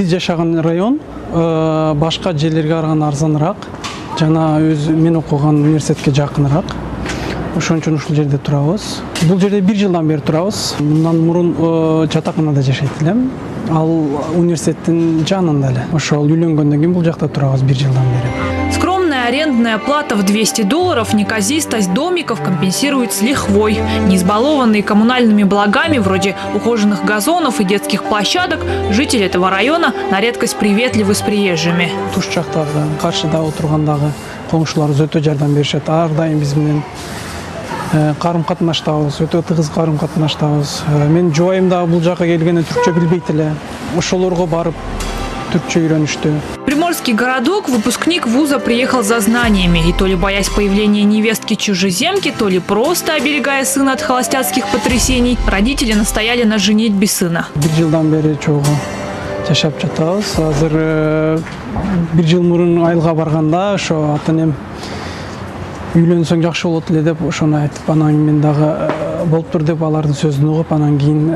Биз жашаган район башка жерлерге караганда арзаныраак, жана мен окуган университетке жакыныраак. Ошон үчүн ушул жерде турабыз. Бул жерде 1 жылдан бери турабыз. Мындан мурун жатаканада жашайт элем. Ал университеттин жанында эле. Ошол үйлөнгөндөн кийин бул жакта турабыз 1 жылдан бери. Скромная арендная плата в $200 неказистость домиков компенсирует с лихвой. Не избалованные коммунальными благами, вроде ухоженных газонов и детских площадок, жители этого района на редкость приветливы с приезжими. Туш жактагы, каршыда отургандагы коңшуларыбыз өтө жардам беришет. Ар дайым биз менен карым-катнаштабыз, өтө тыгыз карым-катнаштабыз. Мен жубайым да бул жакка келгенде түркчө билбейт эле. Ошолорго барып түркчө үйрөнүштү. Приморский городок, выпускник вуза, приехал за знаниями. И то ли боясь появления невестки-чужеземки, то ли просто оберегая сына от холостяцких потрясений, родители настояли на женитьбе сына. 1 жылдан бери чогуу жашап жатабыз. Азыр 1 жыл мурун айылга барганда ошо ата-энем үйлөнсөң жакшы болот эле деп ошону айтып, анан мен дагы болуптур деп алардын сөзүн угуп, анан кийин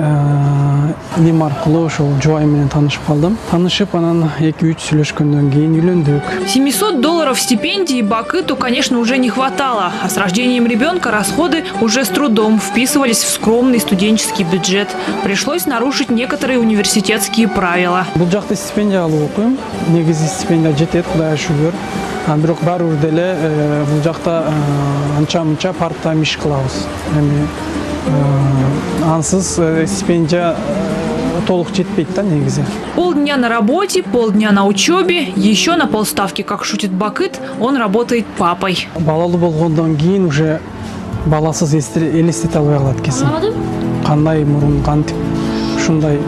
инем аркылуу ошол жубайым менен таанышып калдым. Таанышып, анан 2-3 сүйлөшкөндөн кийин үйлөндүк. $700 стипендии Бакыту, конечно, уже не хватало, а с рождением ребенка расходы уже с трудом вписывались в скромный студенческий бюджет. Пришлось нарушить некоторые университетские правила. Бул жакта стипендия алып окуйм. Негизи стипендия жетет, Кудайга шүгүр. Бирок баары бир деле бул жакта анча-мынча part-time иш кылабыз. Эми ансыз стипендия толук жетпейт да негизи. Полдня на работе, полдня на учебе, еще на полставки, как шутит Бакыт, он работает папой. Балалуу болгондон кийин уже баласыз элестете албай калат экенсиң. Кандай мурун кантип ушундай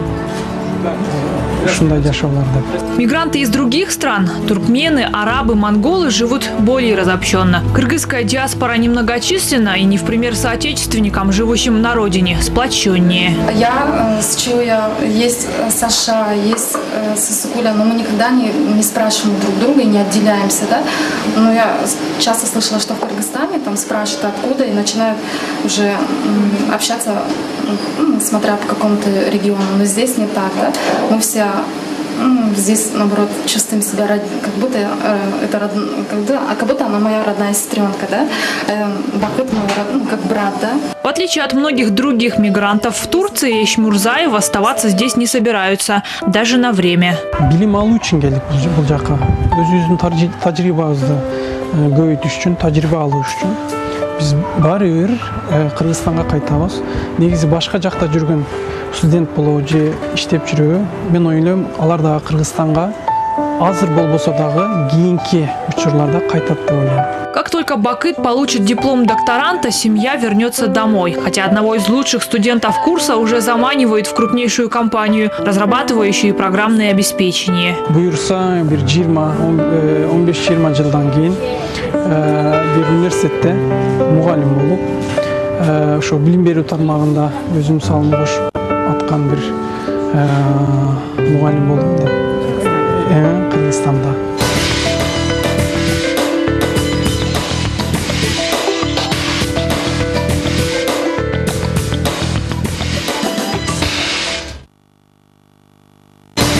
жашоолор деп. Мигранты из других стран, туркмены, арабы, монголы, живут более разобщенно. Кыргызская диаспора немногочисленна и не в пример соотечественникам, живущим на родине, сплоченнее. Я с Чуя, есть Саша, есть Сысыкуля, но мы никогда не спрашиваем друг друга и не отделяемся, да? Но я часто слышала, что в Кыргызстане там спрашивают откуда и начинают уже общаться, смотря по какому-то региону. Но здесь не так, да? Мы все здесь, наоборот, чувствуем себя, как будто это как будто она моя родная сестренка, да? Бакыт мой, как брат, да? В отличие от многих других мигрантов в Турции, Ишмурзаев оставаться здесь не собираются, даже на время. Билим алуу үчүн келдик бул жакка. Өзүбүздүн тажрыйбабызды көбөйтүш үчүн, тажрыйба алуу үчүн. Биз баары бир Кыргызстанга кайтабыз. Негизи башка жакта жүргөн студент болобу же иштеп жүрөбү, мен ойлойм, алар дагы Кыргызстанга азыр болбосо дагы кийинки учурларда кайтат деп ойлойм. Как только Бакыт получит диплом докторанта, семья вернется домой. Хотя одного из лучших студентов курса уже заманивают в крупнейшую компанию, разрабатывающую программное обеспечение. Буюрса, бир 15-20 жылдан кийин бир университетте мугалим болуп, ошо билим берүү тармагында өзүм салымды кошуп аткан бир мугалим болдум деп. Кыргызстанда.